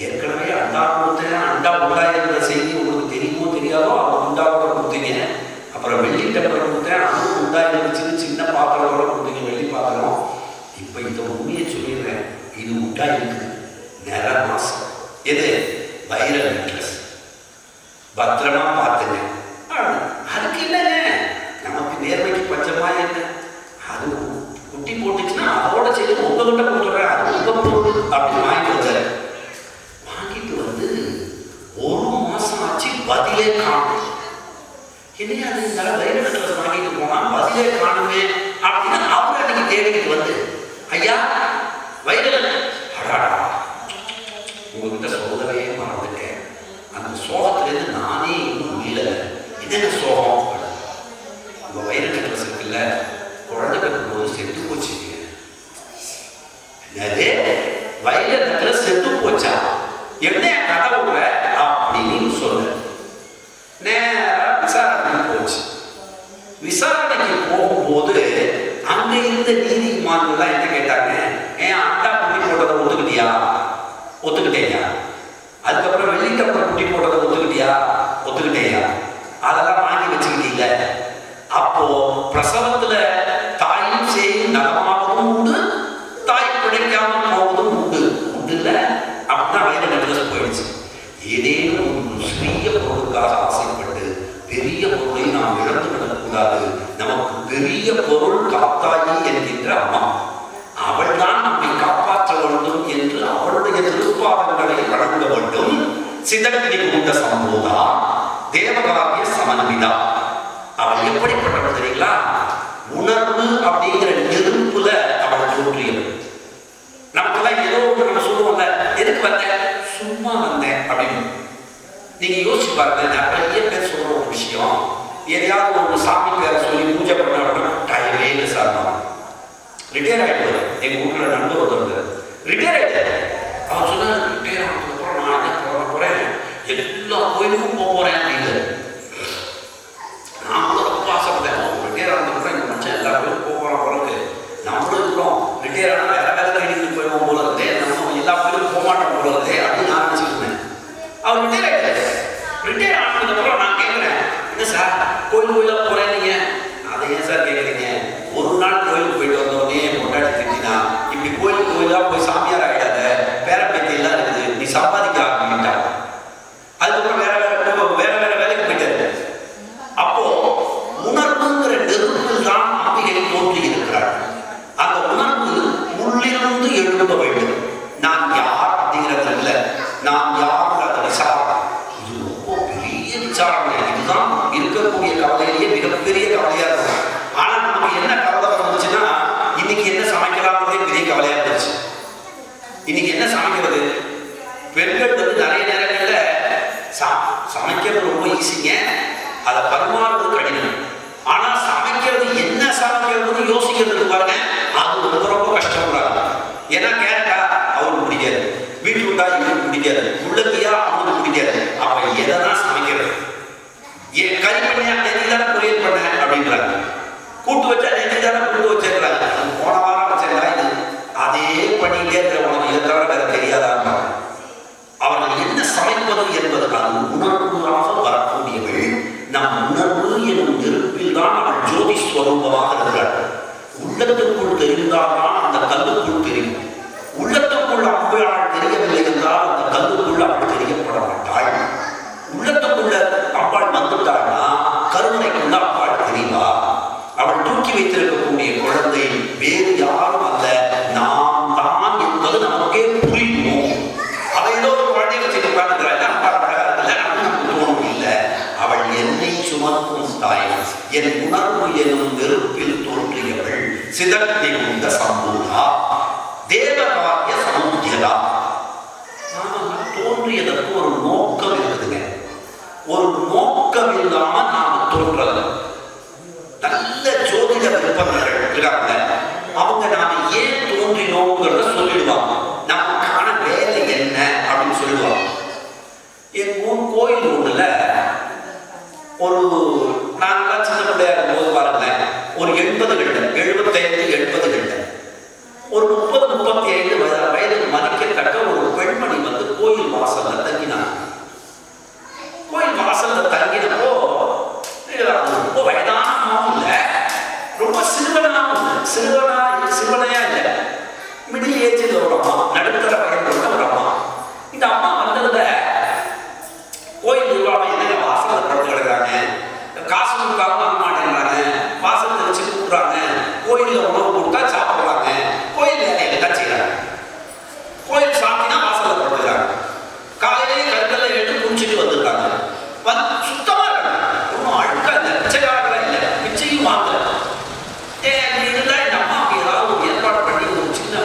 ஏற்கனவே அண்டா கொடுத்தேன், அண்டா உண்டாயிருக்கிற செய்தி உங்களுக்கு தெரியுமோ தெரியாதோ, அவங்க உண்டாவோட கொடுத்தீங்க. அப்புறம் வெள்ளி டம்ளர் கொடுத்தேன், அதுவும் உண்டாயிருந்துச்சுன்னு சின்ன பாத்திரத்தோட கொடுத்தீங்க, வெள்ளி பாத்திரம். இப்ப இந்த உண்மையை சொல்லிடுறேன், இது உண்டாயிருக்கு நிற மாசம். எது? வைர நெக்லஸ். பத்திரமா பார்த்துங்க. அதுக்கு இல்லைங்க, நமக்கு நேர்மைக்கு பச்சமா என்ன, அது குட்டி போட்டுச்சுன்னா அதோட சேர்த்து உங்ககிட்ட கொடுத்துட்றேன், அது உங்க பொருள் அப்படி வாங்கிட்டு வந்தாரு. வாங்கிட்டு வந்து ஒரு மாசம் ஆச்சு, பதிலே காணும். என்னையா அது இந்த வைர நெக்லஸ் வாங்கிட்டு போனா பதிலே காணுமே அப்படின்னு அவர் அன்னைக்கு தேடிக்கிட்டு வந்து, ஐயா வைர அடாடா உங்ககிட்ட சோதனையே மறந்துட்டேன், அந்த சோகத்திலேருந்து நானே இன்னும் மீளல. என்னென்ன சோகம்? உங்க வைர நெக்லஸ் இருக்குல்ல, குழந்தை பெறும் போது செத்து போச்சு. என்னது வைர நெக்லஸ் செத்து போச்சா? என்ன கதை விடுற அப்படின்னு சொல்ல. நேரா விசாரணைக்கு போச்சு. விசாரணைக்கு போகும்போது அங்க இருந்த நீதிமான்கள் என்ன கேட்டாங்க, ஏன் அண்டா குட்டி போட்டதை ஒத்துக்கிட்டியா? ஒத்துக்கிட்டேயா. அதுக்கப்புறம் வெள்ளி டம்ளர் குட்டி போட்டதை ஒத்துக்கிட்டியா? ஒத்துக்கிட்டேயா. அதெல்லாம் வாங்கி வச்சுக்கிட்டீங்க. அப்போ பிரசவத்துல தாயும் செய்யும் நலமாவதும் உண்டு, தாய் பிழைக்காம போவதும் உண்டு. உண்டு இல்ல அப்படின்னா வைர நெக்லஸ் போயிடுச்சு. ஏதேனும் ஒரு சிறிய பொருளுக்காக ஆசைப்பட்டு பெரிய பொருளை நாம் இழந்து விடக்கூடாது. நமக்கு பெரிய பொருள் காத்தாயி என்கின்ற அம்மா, அவள் தான் நம்மை காப்பாற்ற வேண்டும் என்று அவளுடைய திருப்பாதங்களை வழங்க வேண்டும். சிதறி கொண்ட சம்போதா தேவகாரிய சமன்விதா. அவள் எப்படிப்பட்டவள் தெரியுங்களா? உணர்வு அப்படிங்கிற நெருப்புல அவள் தோன்றியவள். நமக்கெல்லாம் ஏதோ ஒன்று நம்ம சொல்லுவோம்ல, எதுக்கு வந்தேன்? சும்மா வந்தேன் அப்படின்னு. நீங்க யோசிச்சு பாருங்க, நிறைய பேர் சொல்ற ஒரு விஷயம், எதையாவது ஒரு சாமி பேரை சொல்லி பூஜை பண்ண டைமே இல்லை சார். ரிட்டையர் ஆகிட்டு எங்க ஊர்ல நண்பர் ஒருத்தர் ரிட்டையர் ஆகிட்டாரு. அவர் சொன்னார், ரிட்டையர் ஆனதுக்கப்புறம் நான் என்ன போறேன், கோயில் கோயிலா போறேன் நீங்க, அதை ஏன் சார் கேட்குறீங்க? ஒரு நாள் கோயிலுக்கு போயிட்டு வந்தோடனே கொண்டாடி திட்டினா, இப்படி கோயிலுக்கு கோயிலா போய் சாமியார் ஆகிடாத, பேரம்பேத்தி எல்லாம் இருக்குது, நீ சம்பாதிக்க ஆரம்பிக்கிட்டா. அதுக்கப்புறம் வேற வேற வேலைக்கு போயிட்டாரு. அப்போ உணர்வுங்கிற நெருப்பில் தான் அம்பிகை தோன்றி இருக்கிறார். அந்த உணர்வு உள்ளிருந்து எழும்ப வேண்டும். நான் யார் அப்படிங்கிறது இல்லை, நான் யார் அந்த விசாரணை. இது ரொம்ப பெரிய விசாரணை. இதுதான் இருக்கக்கூடிய கவலையிலேயே மிகப்பெரிய கவலையா இருக்கும். ஆனா நமக்கு என்ன கவலை வந்துச்சுன்னா, இன்னைக்கு என்ன சமைக்கலாம்ன்றதே பெரிய கவலையா இருந்துச்சு. இன்னைக்கு என்ன சமைக்கிறது? பெண்கள் நிறைய நேரங்கள்ல சமைக்கிறது ரொம்ப ஈஸிங்க, அதை பரிமாறுறது கடினம். ஆனா சமைக்கிறது என்ன சமைக்கிறதுன்னு யோசிக்கிறது பாருங்க, அது ரொம்ப ரொம்ப கஷ்டப்படுறாங்க. ஏன்னா கேரட்டா அவருக்கு பிடிக்காது, பீட்ரூட்டா இவருக்கு பிடிக்காது, உள்ளங்கையா அவங்களுக்கு பிடிக்காது. அப்ப எதைதான் சமைக்கிறது? கறி பண்ணியா நெஞ்சிதான பொரியல் பண்ண அப்படின்றாங்க, கூட்டு வச்சா நெஞ்சிதான கூட்டு வச்சிருக்கிறாங்க. போன வாரம் வச்சிருந்தா இது அதே பண்ணிட்டே இருக்கிற உனக்கு இதை தவிர வேற தெரியாதான். அவர்கள் என்ன சமைப்பது என்பது அது உணர்வுகளாக வரக்கூடியவள். நம் உணர்வு எனும் நெருப்பில் தான் அவள் ஜோதி ஸ்வரூபமாக இருக்கிறாள். உள்ளத்துக்குள் தெரிந்தால்தான் அந்த கல்லுக்குள் தெரியும். உள்ளத்துக்குள் அம்பாள் தெரியவில்லை என்றால் அந்த கல்லுக்குள் அவள் தெரியப்பட மாட்டாள். உள்ளத்துக்குள்ள அம்பாள் வந்துட்டாள்னா கருணைக்குள்ள அம்பாள் தெரியவா. அவள் தூக்கி வைத்திருக்கக்கூடிய குழந்தை வேறு யாரும் அல்ல, நாம் தான் என்பது நமக்கே புரியும். அவள் ஏதோ ஒரு குழந்தைய வச்சு உட்கார்ந்துக்கிறாள், அம்பாள் அழகா இருக்குல்ல, நமக்கு தோணும் இல்லை. அவள் என்னை சுமக்கும் தாய், என் உணர்வு எனும் நெருப்பில் தோன்றியவள், சிதறி உந்த சம்பூதா, தேவகாரிய சமுத்தியதா. தோன்றியதற்கு ஒரு நோக்கம் இருக்குதுங்க. ஒரு நோக்கம் இல்லாம நாம தோன்றது. நல்ல ஜோதிட விற்பனர்கள் இருக்காங்க, அவங்க நாம ஏன் தோன்றினோங்கிறத சொல்லிடுவாங்க. நமக்கான வேலை என்ன அப்படின்னு சொல்லிடுவாங்க. என் ஊர் கோயில் ஒண்ணுல ஒரு நாங்களாம் சின்ன பிள்ளையா இருக்கும்போது பாருங்களேன், ஒரு 80களில் 75-80களில் ஒரு 30-35 வயது மதிக்கத்தக்க ஒரு பெண்மணி வந்து கோயில் வாசல்ல தங்கினாங்க. கோயில் வாசல்ல தங்கினப்போ ரொம்ப வயதானமாவும் இல்லை, ரொம்ப சிறுவனாகவும் இல்லை, சிறுவனையா இல்லை, மிடில் ஏஜில் ஒரு அம்மா, நடுத்தர வயதுள்ள ஒரு அம்மா. இந்த அம்மா வந்ததுல கோயில் நிர்வாகம் என்னங்க வாசல்ல படுத்து கிடக்குறாங்க, காசு கொடுக்காம வாங்க மாட்டேங்கிறாங்க, வாசல் தெளிச்சு கூப்பிடுறாங்க, கோயில்ல உணவு கொடுத்தா சாப்பிடுறாங்க, கோயில் வேலையை தான் செய்யறாங்க, கோயில் சாப்பிட்டா வாசல்ல படுத்துக்கிறாங்க, காலையிலேயே கற்களை எடுத்து குடிச்சிட்டு வந்துருக்காங்க, வந்து சுத்தமா இருக்காங்க, ஒன்றும் அழுக்கா இல்லை, பிச்சைக்காரங்களா இல்லை, பிச்சையும் வாங்கல. இருந்தா இந்த அம்மாவுக்கு ஏதாவது ஒரு ஏற்பாடு பண்ணி ஒரு சின்ன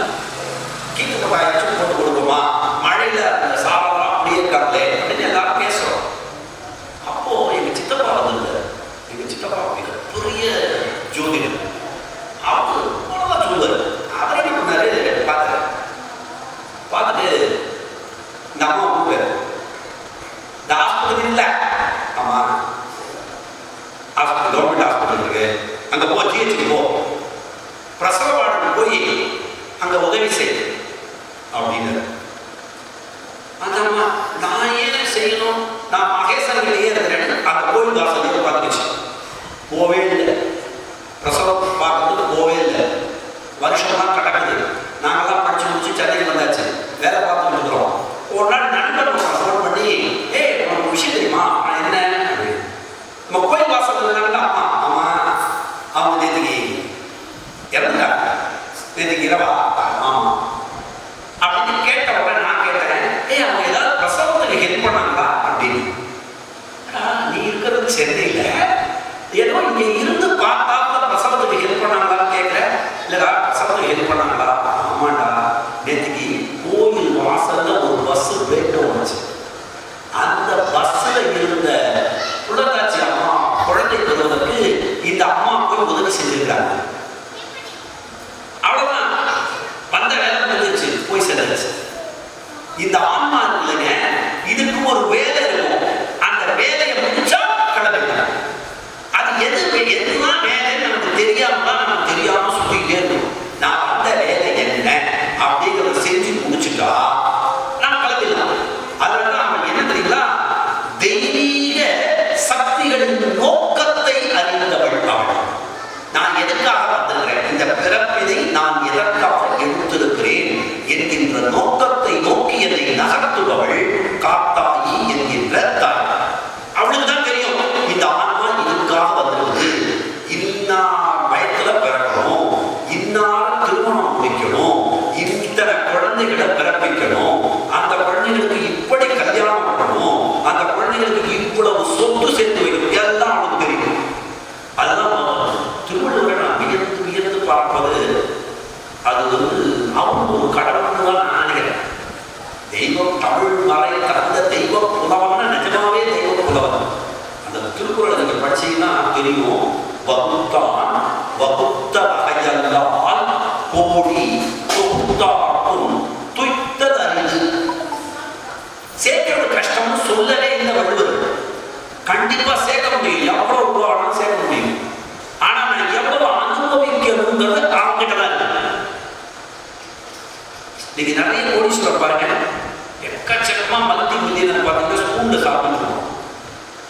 கீத்து கொட்டாயாச்சும் போட்டு கொடுப்போமா, மழையில அந்த சாப்பாடு அப்படியே இருக்காங்களே அப்படின்னு எல்லாரும் பேசுறோம். அப்போ எங்க சித்தப்பா வந்திருந்தாரு. எங்க சித்தப்பா மிகப்பெரிய ஜோதிடர், அவரு அவ்வளவா சொல்லுவாரு. அவரே என்ன பண்ணாரு, பார்த்துட்டு இந்த அம்மா கூப்பிட்டு, இந்த ஹாஸ்பிட்டல் இல்லை, ஆமா ஹாஸ்பிட்டல் கவர்மெண்ட் ஹாஸ்பிட்டல் இருக்கு, அங்க போ, ஜிஹெச்சுக்கு போ, பிரசவ வார்டுக்கு போய் அங்க உதவி செய் அப்படின்னு. அந்த அம்மா நான் ஏன் செய்யணும், நான் மகேசன்கிட்டயே இருக்கிறேன்னு அந்த கோயில் வாசல் பார்த்துச்சு. போவே இல்லை, பிரசவம் பார்க்கறதுக்கு போவே இல்லை. வருஷம்லாம் கிடக்குது. நாங்கெல்லாம் படிச்சு முடிச்சு சென்னைக்கு வந்தாச்சு, வேலை பார்த்துட்டு இருக்கிறோம். ஒரு நாள் நண்பர் ஃபோன் பண்ணி, உனக்கு விஷயம் தெரியுமா, நான் என்ன நம்ம கோயில் வாசல் இருந்தாங்க. அம்மா அம்மா அவங்க நேற்றுக்கு இறந்துட்டாங்க, நேற்றுக்கு இரவா, ஆமா அப்படின்னு கேட்ட உடனே நான் கேட்டேன், அவங்க ஏதாவது பிரசவத்துக்கு ஹெல்ப் பண்ணாங்களா அப்படின்னு. நீ இருக்கிறது சென்னையில, ஏதோ இங்க இருந்து பார்த்தா பிரசவத்துக்கு ஹெல்ப் பண்ணாங்களான்னு கேட்கிறேன். இல்லடா பிரசவத்துக்கு ஹெல்ப் பண்ணாங்களா, ஆமாண்டா நேற்றுக்கு கோயில் வாசல்ல ஒரு பஸ் பிரேக் வந்துச்சு, அந்த பஸ்ல இருந்த புள்ளத்தாச்சி அம்மா குழந்தை பெறுவதற்கு இந்த அம்மா போய் உதவி செஞ்சிருக்காங்க. அவ்வளவுதான், வந்த வேலை முடிஞ்சிருச்சு, போய் சேர்ந்துருச்சு. இந்த ஆன்மா இல்லைங்க, இதுக்கு ஒரு வேலை இருக்கும், அந்த வேலையை முடிச்சா கிளம்பிட்டாங்க. அது எதுதான் வேலைன்னு நமக்கு தெரியாமலாம், நமக்கு தெரியாம சுத்திக்கிட்டே இருக்கும். நான் வந்த வேலை என்ன அப்படிங்கிறத செஞ்சு முடிச்சுட்டா நான் கிளம்பிடலாம். அதனால அவன் என்ன தெரியுங்களா, தெய்வீக சக்திகளின் நோக்கத்தை தெய்வ புலவன், நிஜமாவே தெய்வ புலவன். அந்த திருக்குறளை நீங்க படிச்சீங்கன்னா தெரியும். வகுத்தான் வகுத்த வகையல்லால் கோடி தொகுத்தாக்கும் துய்த்தல் அறிவு. சேர்க்கிறது கஷ்டம்னு சொல்லவே இந்த வள்ளுவர். கண்டிப்பா சேர்க்க முடியும், எவ்வளவு உருவானாலும் சேர்க்க முடியும். ஆனா நான் எவ்வளவு அனுபவிக்கணுங்கிறது அவங்ககிட்ட தான் இருக்கு. நீங்க நிறைய கோடீஸ்வரர் பாருங்க, எக்கச்சக்கமா மல்டி மில்லியனர் பார்த்தீங்கன்னா ஸ்பூன்ல சாப்பிடணும்.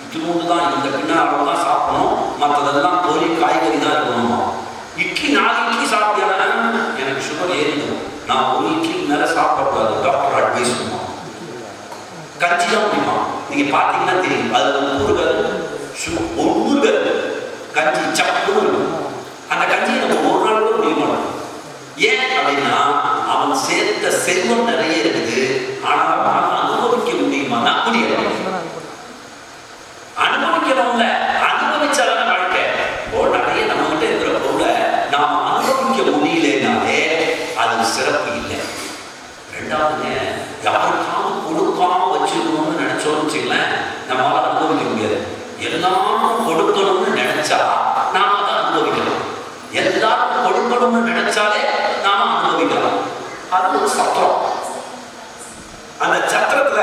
இட்லூண்டு தான், இந்த பின்னாலும் தான் சாப்பிடணும், மற்றதெல்லாம் பொருள் காய்கறி தான் இருக்கணும். இட்லி 4 இட்லி சாப்பிட்டா எனக்கு சுகர் ஏறிடும், நான் 1 இட்லி மேல சாப்பிடக்கூடாது, டாக்டர் அட்வைஸ் பண்ணுவோம். கஞ்சி தான் குடிப்பான். நீங்க பாத்தீங்கன்னா தெரியும், அதுல ஊறுகாய் ஊறுகாய் கஞ்சி சப்புன்னு இருக்கும். அந்த கஞ்சியை நம்ம ஒரு நாள் கூட முடிய மாட்டோம். ஏன் அப்படின்னா அவன் சேர்த்த செல்வம் நிறைய இருக்குது, ஆனால் அனுபவிக்க முடியுமா? முடியாது. அனுபவிக்கணும்ல, அனுபவிச்சாதான வாழ்க்கை. நிறைய நம்ம கிட்ட இருக்கிற பொருளை நாம அனுபவிக்க முடியலனாலே அது சிறப்பு இல்லை. ரெண்டாவது, யாருக்காவது கொடுக்காம வச்சுக்கணும்னு நினைச்சோம்னு வச்சுக்கலாம், நம்மளால அனுபவிக்க முடியாது. எல்லாரும் கொடுக்கணும்னு நினைச்சா நாம அதை அனுபவிக்கலாம். எல்லாரும் கொடுக்கணும்னு நினைச்சாலே நாம அனுபவிக்கலாம். அது ஒரு சத்திரம். அந்த சத்திரத்துல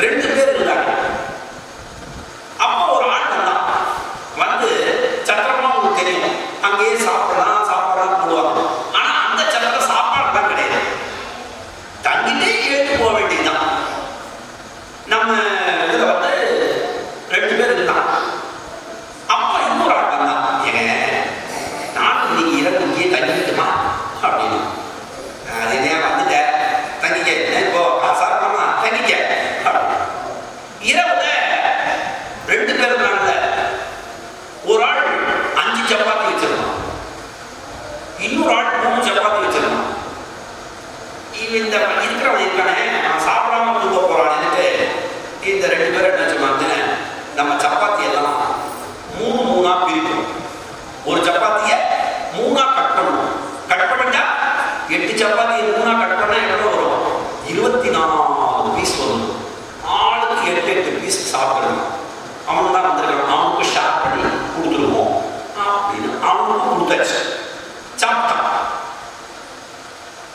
2 பேர் இருந்தாங்க. அப்போ ஒரு ஆள் வந்து சத்திரம்லாம் உங்களுக்கு தெரியும், அங்கேயே சாப்பிடலாம் போடுவாங்க. ஆனா அந்த சத்திரம் சாப்பாடு தான் கிடையாது, தங்கிட்டே கேட்டு போக வேண்டியதுதான். நம்ம இதுல வந்து 2 பேர் இருந்தாங்க. அப்போ இன்னொரு ஆள் வந்தான், ஏங்க நானும் நீங்க இரவு இங்கேயே தங்கிட்டுமா அப்படின்னு. அதே வந்துட்டேன், தங்கிக்க இப்போ சாப்பிடமா தங்கிக்க. இரவுல 2 பேர் இருந்தாங்கல்ல, ஒரு ஆள் 5 சப்பாத்தி வச்சிருந்தான், இன்னொரு ஆள் 3 சப்பாத்தி வச்சிருந்தான். இந்த இருக்கிறவன் இருக்கானே, நான் சாப்பிடாம தூங்க போறான்னு இந்த 2 பேரும் என்ன சொன்னாங்க, நம்ம சப்பாத்தி எல்லாம் 3 பிரிக்கணும். ஒரு சப்பாத்திய 3 கட் பண்ணணும். கட் பண்ணிட்டா 8 சப்பாத்தியை 3 கட் பண்ணா எவ்வளவு வரும்? 24 பீஸ் வரும். ஆளுக்கு 8 பீஸ் சாப்பிடணும். அவனுக்கு தான் வந்திருக்கான், அவனுக்கு ஷேர் பண்ணி கொடுத்துருவோம் அப்படின்னு அவனுக்கு கொடுத்தாச்சு. சாப்பிட்டான்.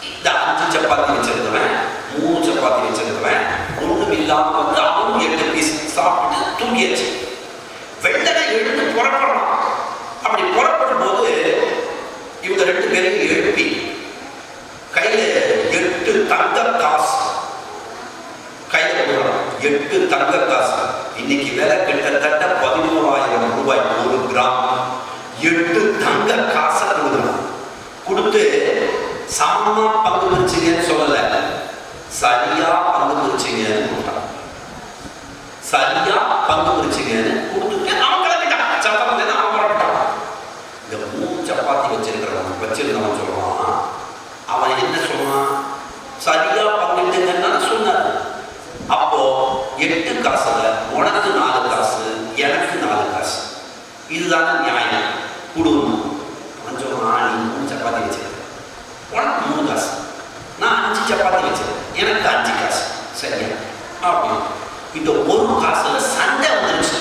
இந்த 5 சப்பாத்தி வச்சிருக்கிறேன், 3 சப்பாத்தி வச்சிருக்கிறேன், ஒன்றும் இல்லாம வந்து அவனும் 8 பீஸ் சாப்பிட்டு தூங்கியாச்சு. வெள்ளனை எழுந்து புறப்படலாம். அப்படி புறப்படும் போது இவங்க 2 பேரையும் எழுப்பி கையில 8 தங்க காசு கையில கொடுக்கலாம். 8 தங்க காசு, இன்னைக்கு விலை கிட்டத்தட்ட 11,000 ரூபாய் ஒரு கிராம். 8 தங்க காசை கொடுக்கலாம். கொடுத்து சமமா பங்கு பிரிச்சிங்கன்னு சொல்லல, சரியா பங்கு பிரிச்சிங்கன்னு கொடுத்தான். சரியா பங்கு பிரிச்சிங்கன்னு கொடுத்துட்டு அவன் கிளம்பிட்டான். சப்பாத்தி தான் அவன் புறப்பட்டான். இந்த 3 சப்பாத்தி வச்சிருந்தவன் சொல்றான், அவன் என்ன சொல்றான், சரியா பங்கிட்டுங்கன்னா சொன்னார். அப்போ 8 காசுல உனக்கு 4 காசு, எனக்கு 4 காசு, இதுதானே நியாயம், கொடுக்கணும். அவன் சொல்றான், நீ 3 சப்பாத்தி வச்சிருக்க, உனக்கு 3 காசு, நான் 5 சப்பாத்தி வச்சிருக்கேன், எனக்கு 5 காசு, சரியா அப்படின்னு. இந்த 1 காசுல சண்டை வந்துருச்சு.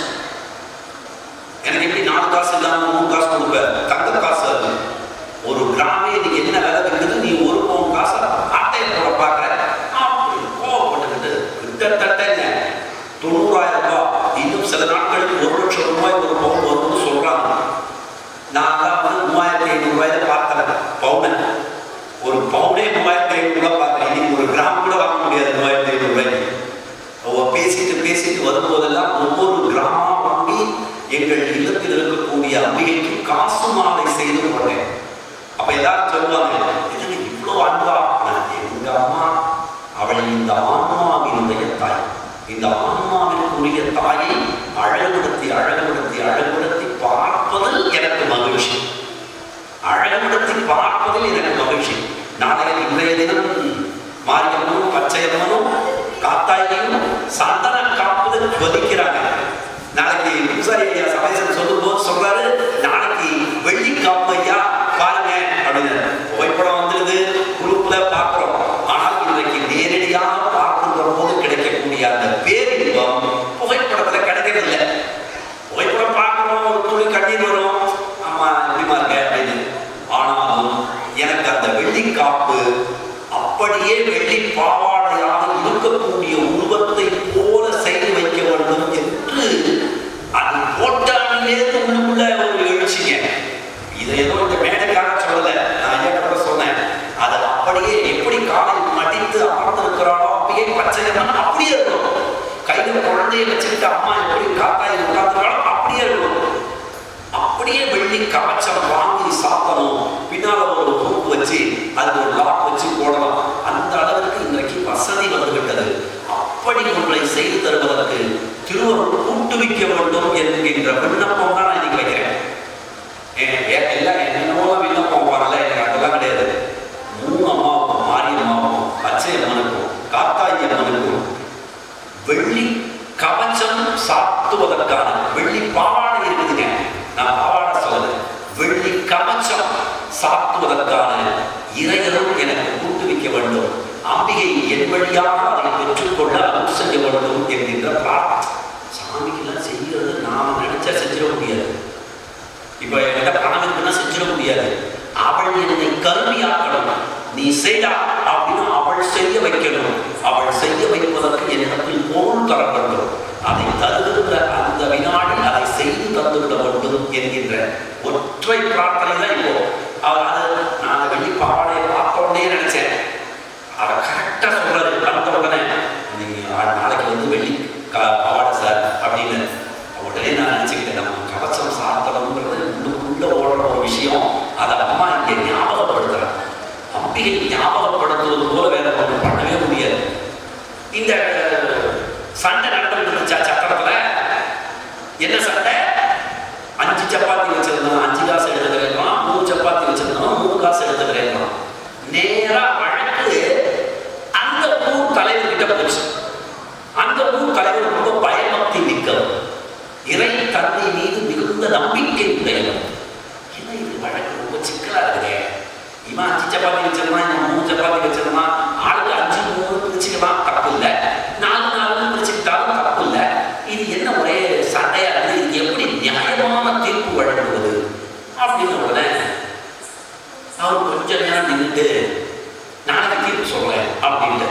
எனக்கு எப்படி 4 காசு இல்லாம 3 காசு கொடுப்ப? தங்க காசு அது. ஒரு கிராமே நீங்க என்ன விலை வைக்கிறது, நீ 1 பவுன் காசு அட்டையை போட பாக்குற அப்படின்னு கோவப்பட்டுக்கிட்டு கிட்டத்தட்ட 90,000 ரூபாய், இன்னும் சில நாட்களுக்கு 1,00,000 ரூபாய் ஒரு பவுன் வரும்னு சொல்றாங்க. நான் தான் வந்து 3,500 ரூபாயில பார்த்தேன் பவுன். ஒரு பவுனே 3,500 ரூபாய் பார்த்தேன். இன்னைக்கு ஒரு கிராம் கூட வாங்க முடியாது 3,500 ரூபாய்க்கு. பேசிட்டு வரும்போதெல்லாம் ஒவ்வொரு கிராமமா வாங்கி எங்கள் இல்லத்தில் இருக்கக்கூடிய அம்பிகைக்கு காசு மாலை செய்து கொண்டேன். அப்ப எல்லாரும் சொல்லுவாங்க, இதுக்கு இவ்வளவு அன்பா? எங்க அம்மா, அவள் இந்த ஆன்மாவினுடைய தாய். இந்த ஆன்மாவிற்குரிய தாயை அழகுபடுத்தி பார்ப்பதில் எனக்கு மகிழ்ச்சி. அழகுபடுத்தி பார்ப்பதில் எனக்கு மகிழ்ச்சி. நாளைய இன்றைய தினம் மாரியம்மனும் பச்சையம்மனும் காத்தாயும் சந்தன காப்பது கொதிக்கிறாங்க. நாளைக்கு பூசாரி ஐயா சபைசன் சொல்லும் போது சொல்றாரு, நாளைக்கு வெள்ளி காப்பு ஐயா பாருங்க அப்படின்னு. புகைப்படம் வந்துருது, குழுப்புல பார்க்கிறோம். ஆனால் இன்றைக்கு நேரடியாக பார்க்கின்ற போது கிடைக்கக்கூடிய இருக்கக்கூடிய உருவத்தை போல செய்து வைக்க வேண்டும் என்று அது போட்டாலே உள்ளுக்குள்ள ஒரு எழுச்சிங்க. இதை ஏதோ இந்த மேடைக்காக சொல்லல, நான் ஐயா கூட சொன்னேன். அதை அப்படியே எப்படி காலையில் மடித்து அமர்ந்திருக்கிறாளோ அப்படியே பச்சையமான அப்படியே இருக்கணும். கையில குழந்தைய வச்சுக்கிட்டு அம்மா எப்படி காத்தாயில் உட்கார்ந்துருக்காளோ அப்படியே இருக்கணும். அப்படியே வெள்ளி கவச்சம் வாங்கி சாத்தணும். பின்னால ஒரு ரூப் வச்சு அது ஒரு லாக் வச்சு போடலாம். அந்த அளவுக்கு இன்றைக்கு வசதி வந்துவிட்டது. அப்படி ஒன்றை செய்து தருவதற்கு திருவருள் கூட்டுவிக்க வேண்டும் என்கின்ற விண்ணப்பம் தான் நான் இன்னைக்கு வைக்கிறேன். எல்லாம் என்னென்னமோ விண்ணப்பம் வரல, எனக்கு அதெல்லாம் கிடையாது. 3 அம்மாவுக்கும், மாரியம்மாவுக்கும், பச்சை அம்மனுக்கும், காத்தாயி அம்மனுக்கும் வெள்ளி கவச்சம் சாத்துவதற்கான வெள்ளி பாவாடை இருக்குதுங்க. நான் பாவாடை சொல்லல, வெள்ளி கவச்சம் சாத்துவதற்கான இறையரும் எனக்கு கூட்டுவிக்க வேண்டும். அம்பிகை என் வழியாக அதை பெற்றுக்கொள்ள அருள் செய்ய வேண்டும் என்கின்ற பிரார்த்தனை. சாமிக்கெல்லாம் செய்யறது நாம நினைச்சா செஞ்சிட முடியாது. இப்ப என்கிட்ட பணம் இருக்குன்னா செஞ்சிட முடியாது. அவள் என்னை கருவியாக்கணும். நீ செய்தா அப்படின்னு அவள் செய்ய வைக்கணும். அவள் செய்ய வைப்பதற்கு என்னிடத்தில் பொருள் தர வேண்டும். அதை தருகின்ற அந்த வினாடி அதை செய்து தந்துவிட வேண்டும் என்கின்ற ஒற்றை பிரார்த்தனை தான் இப்போ. நான் வெள்ளி பாவாடையை பார்த்தோன்னே நினைச்சேன். அதை கரெக்டா சொல்றாரு. அந்த உடனே நீங்க நாளைக்கு வெள்ளி பாவாடை சார் அப்படின்னு உடனே நான் நினைச்சுக்கிட்டேன். நம்ம கவசம் சாத்தணுங்கிறது உள்ளுக்குள்ள ஓடுற ஒரு விஷயம். அதை அம்மா இங்கே ஞாபகப்படுத்துறாங்க. அம்பிகை ஞாபகப்படுத்துவது போல வேற ஒன்று பண்ணவே முடியாது. இந்த சண்டை நடந்துட்டு இருந்துச்சா சக்கரத்துல? என்ன சண்டை? 5 சப்பாத்தி வச்சிருந்தோம், 5 காசு எடுத்துக்கிறேன். 3 சப்பாத்தி வச்சிருந்தோம், 3 காசு எடுத்துக்கிறேன். நேரா வழக்கு அந்த ஊர் தலைவர்கிட்ட போச்சு. அந்த ஊர் தலைவர் ரொம்ப பயபக்தி மிக்கவர், இறை தன்மை மீது மிகுந்த நம்பிக்கை உடையவர். என்ன இது வழக்கு ரொம்ப சிக்கலா இருக்குதே. இவன் 5 சப்பாத்தி வச்சிருந்தான், இவன் 3 சப்பாத்தி வச்சிருந்தான். ஆளுக்கு 5 3 பிரிச்சுக்கலாம், தப்பு இல்லை. 4 4 பிரிச்சுக்கிட்டாலும் தப்பு இல்லை. இது என்ன ஒரே சண்டையா இருக்குது? இது எப்படி நியாயமான தீர்ப்பு வழங்குவது அப்படின்னு உடனே அவர் கொஞ்ச நேரம் நின்றுட்டு நாளைக்கு தீர்ப்பு சொல்றேன் அப்படின்ட்டு.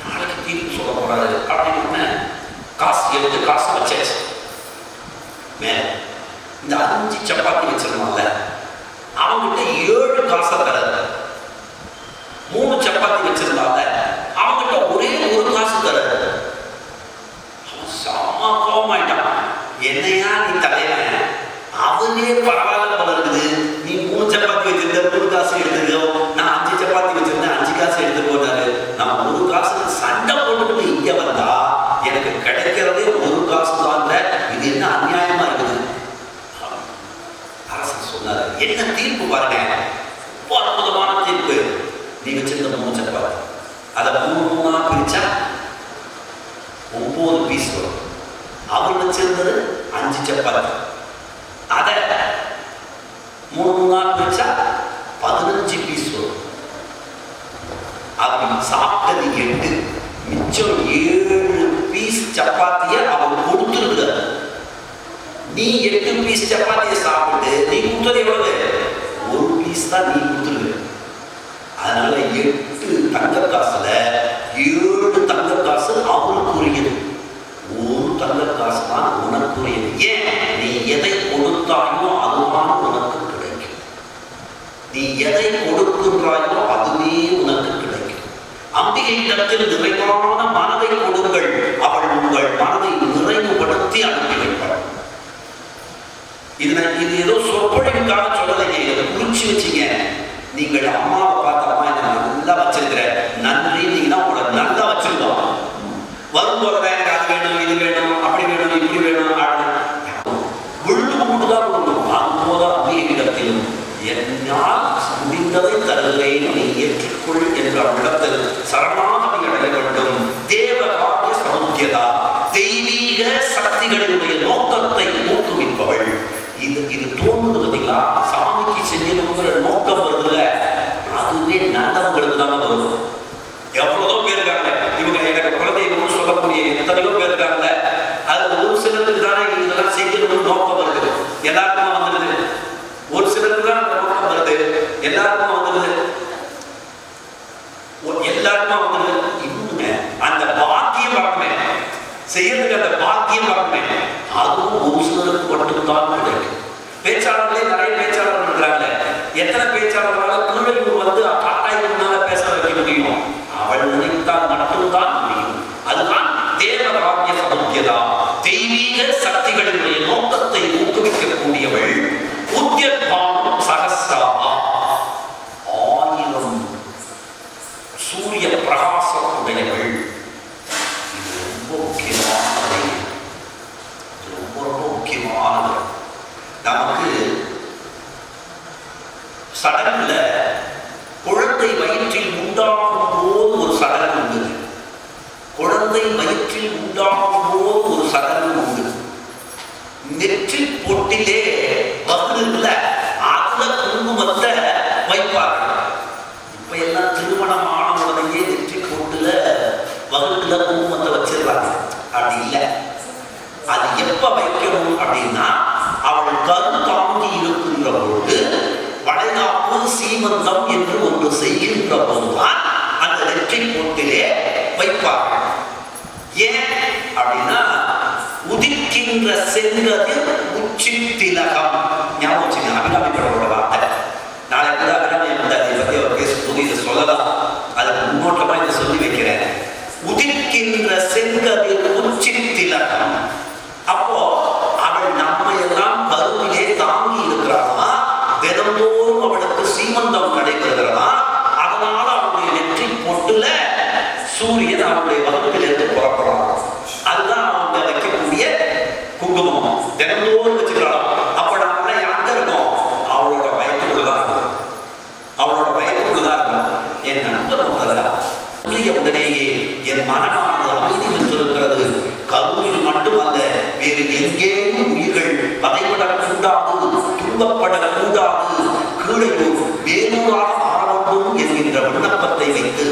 நாளைக்கு தீர்ப்பு சொல்ல போறாரு அப்படின்னு காசு எடுத்து காசு வச்சாச்சு. மேல இந்த 5 சப்பாத்தி வச்சிருந்தான்ல அவங்கிட்ட 7 காசை தராது. 3 சப்பாத்தி வச்சிருந்தாங்க அவங்கிட்ட ஒரே 1 காசு தராது. அவன் செம்ம கோபமாயிட்டான். என்னையா நீ தலைவன், அவனே பரவாயில்ல போல இருக்குது. நீ 3 சப்பாத்தி வச்சிருந்த 3 காசு எடுத்துக்கோ, நான் 5 சப்பாத்தி வச்சிருந்தேன் 5 காசு எடுத்து போனாரு. நான் 1 காசுக்கு சண்டை போட்டுட்டு இங்க வந்தா எனக்கு கிடைக்கிறதே 1 காசு தான். இது என்ன அநியாயமா இருக்குது? அரசன் சொன்னாரு, என்ன தீர்ப்பு பாருங்க, ரொம்ப அற்புதமான தீர்ப்பு. நீ வச்சிருந்த 3 சப்பாத்தி அதை 3 பிரிச்சா 9 பீஸ் வரும். அவர் வச்சிருந்தது 5 சப்பாத்தி, அதை 3 பிரிச்சா 15 பீஸ் வரும். அவன் சாப்பிட்டது 8, மிச்சம் 7 பீஸ் சப்பாத்தியை அவன் கொடுத்துருக்கிறார். நீ 8 பீஸ் சப்பாத்தியை சாப்பிட்டு நீ கொடுத்தது எவ்வளவு? 1 பீஸ் தான் நீ கொடுத்துருக்க. அதனால 8 தங்க காசுல 7 தங்க காசு அவருக்குரியது, 1 தங்க காசு தான் உனக்குரியது. ஏன்? நீ எதை கொடுத்தாயோ அதுதான் உனக்கு கிடைக்கும். நீ எதை கொடுக்கின்றாயோ அதுவே உனக்கு கிடைக்கும். அம்பிகையிடத்தில் நிறைவான மனதை கொடுங்கள், அவள் உங்கள் மனதை நிறைவுபடுத்தி அனுப்பி வைப்பாள். இது ஏதோ சொற்பொழிவுக்காக சொல்லலைங்க, இதை குறிச்சு வச்சுங்க. நீங்கள் அம்மாவை பார்த்த அம்மா என்ன நல்லா வச்சிருக்கிற, நன்றி நீங்கன்னா உங்களை நல்லா வச்சிருக்கோம். வரும்போது எனக்கு அது வேணும், இது வேணும், அப்படி வேணும், இப்படி வேணும், உள்ளு கொண்டுதான் கொடுக்கணும். அதுபோல அம்பிகையிடத்திலும் என்னால் முடிந்ததை தருகிறேன், நீ ஏற்றுக்கொள் என்ற இடத்தில் சரணாகதி அடைய வேண்டும். தேவகாரிய சமுத்தியதா, தெய்வீக சக்திகளினுடைய நோக்கத்தை ஊக்குவிப்பவள். இது தோணுது பார்த்தீங்களா? சாமிக்கு செஞ்சணுங்கிற நோக்கம் வருதுல, அதுவே நல்லவங்களுக்கு தானே வரும். எவ்வளவோ பேர் இருக்காங்க, இவங்க எனக்கு குழந்தைகளும் சொல்லக்கூடிய எத்தனையோ பேர் இருக்காங்க. அது ஒரு சிலருக்கு தானே இதெல்லாம் செய்யணும்னு நோக்கம் வருது, எல்லாருக்குமா வந்துடுது. ஒரு சிலருக்கு தான் அந்த நோக்கம் வருது, எல்லாருக்குமா வந்துடுது, எல்லாருக்குமா வந்துடுது. இன்னும் அந்த செய்யறதுக்கு அந்த பாக்கியம் வரணும். அதுவும் ஒரு சிலருக்கு மட்டும்தான் கிடைக்கும். பேச்சாளர்களே நிறைய பேச்சாளர்கள் இருக்கிறாங்க. எத்தனை பேச்சாளர்களால திருவள்ளுவர் வந்து காட்டாயினால பேச வைக்க முடியும்? அவள் நினைத்தால் மட்டும்தான் முடியும். அதுதான் தேவராஜ்ய சமுத்தியதா, தெய்வீக சக்திகளினுடைய நோக்கத்தை ஊக்குவிக்கக்கூடியவள். உத்யத்பானம் சகஸ்ராமா, 1000 சூரிய பிரகாசம் உடையவள். இது ரொம்ப முக்கியமானது, ரொம்ப ரொம்ப முக்கியமானது. நமக்கு சடங்குல குழந்தை வயிற்றில் உண்டாகும் போது ஒரு சடங்கு உண்டு. குழந்தை வயிற்றில் உண்டாகும் போது ஒரு சடங்கு உண்டு. நெற்றி பொட்டிலே வகுல அதுல குங்குமத்தை வைப்பார்கள். இப்ப எல்லாம் திருமணம் ஆனவுடனே நெற்றி பொட்டுல வகுல குங்குமத்தை வச்சிருக்காங்க. அப்படி இல்லை. அது எப்ப வைக்கணும் அப்படின்னா, அவள் கரு தாங்கி இருக்கின்ற பொழுது வளைகாப்பு சீமந்தம் என்று ஒன்று செய்கின்ற போதுதான் அந்த நெற்றி பொட்டிலே வைப்பார்கள். ஏன் அப்படின்னா, உதிக்கின்ற செங்கதிர் உச்சி திலகம். ஞாபகம் வச்சுங்க, அபிராமி படத்தோட வார்த்தை. நாளை கூட அபிராமி அதை பற்றி அவர் பேசும்போது இதை சொல்லலாம். அதுக்கு முன்னோட்டமா இதை சொல்லி வைக்கிறேன். உதிக்கின்ற செங்கதிர் உச்சி திலகம். அப்போ அவள் நம்மை எல்லாம் கருவிலே தாங்கி இருக்கிறாளா, தினந்தோறும் அவளுக்கு சீமந்தம் நடைபெறுகிறதா, அதனால அவளுடைய நெற்றி பொட்டுல சூரியன் அவளுடைய வகுப்பிலிருந்து புறப்படலாம். அதுதான் அவங்க வைக்கக்கூடிய குங்குமம். தினந்தோறும் வச்சுக்கிறாளாம். அப்ப நம்ம எங்க இருக்கோம்? அவளோட வயத்துக்குள்ளதான் இருக்கும். அவளோட வயத்துக்குள்ளதான் இருக்கும். என் நண்பர் உடனேயே என் மனமானது அமைதி பெற்றிருக்கிறது. கருவில் மட்டுமல்ல, வேறு எங்கேயும் உயிர்கள் வதைபடக்கூடாது, துன்பப்படக்கூடாது, கீழே வேலூராக மாற வேண்டும் என்கின்ற விண்ணப்பத்தை வைத்து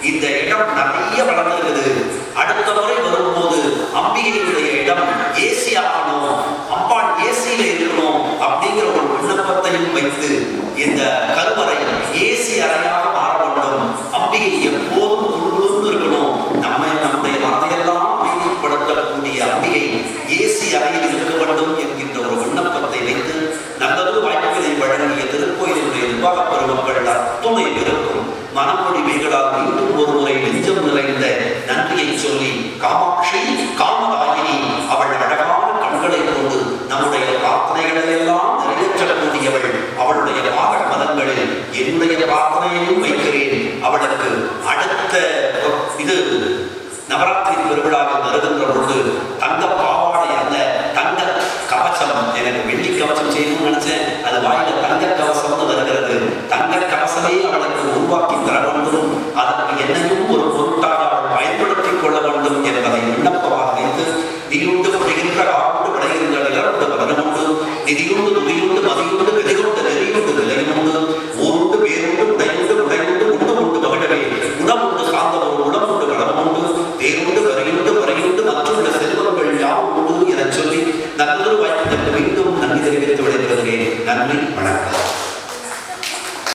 இந்த இடம் நிறைய வளர்ந்திருக்குது. அடுத்த முறை வரும்போது அம்பிகையுடைய இடம் ஏசி ஆகணும், அம்பாள் ஏசியில இருக்கணும் அப்படிங்கிற ஒரு விண்ணப்பத்தையும் வைத்து இந்த கருவறை ஏசி அறையாக மாற வேண்டும். அம்பிகை எப்போதும் குழுகுழுன்னு இருக்கணும். நம்முடைய மனதையெல்லாம் அமைதிப்படுத்தக்கூடிய அம்பிகை ஏசி அறையில் இருக்க வேண்டும் என்கின்ற ஒரு விண்ணப்பத்தை வைத்து நல்லது வாய்ப்புகளை வழங்கிய திருக்கோயிலுடைய நிர்வாக பெருமக்கள் அத்துணை இருக்கும் மனமொழி மேகலால் மீண்டும் ஒரு முறை நெஞ்சம் நிறைந்த நன்றியை சொல்லி, காமாட்சி காமதாயினி, அவள் அழகான கண்களை கொண்டு நம்முடைய பிரார்த்தனைகளை எல்லாம் நிறைவேற்றக்கூடியவள். அவளுடைய பாக மதங்களில் என்னுடைய பிரார்த்தனையையும் வைக்கிறேன். அவளுக்கு அடுத்த இது நவராத்திரி பெருவிழாவில் வருகின்ற பொழுது தங்க பாவாடை அல்ல, தங்க கவசம். எனக்கு வெள்ளி கவசம் செய்யணும்னு நினைச்சேன், அது வாயில தங்க கவசம்னு வருகிறது. தங்க கவசமே அவளுக்கு உருவாக்கி தர வேண்டும். அதற்கு என்னையும் ஒரு பொருட்டாக அவள் பயன்படுத்திக் கொள்ள வேண்டும் என்பதை விண்ணப்பமாக வைத்து, நீயுண்டு புரிகின்ற ஆண்டு படைகின்ற நிலவுண்டு பலனுண்டு, நிதியுண்டு துதியுண்டு மதியுண்டு விதையுண்டு நெறியுண்டு நிலையுண்டு, ஊருண்டு வேறுண்டு உடையுண்டு உடையுண்டு உண்டு உண்டு மகிழவே, உணவுண்டு சார்ந்தவரும் உணவுண்டு வளமுண்டு, தேருண்டு வரையுண்டு வரையுண்டு மற்றுள்ள செல்வங்கள் யாவும் உண்டு என சொல்லி நல்லொரு வாய்ப்பு மீண்டும் நன்றி தெரிவித்து விடைபெறுகிறேன். நன்றி, வணக்கம்.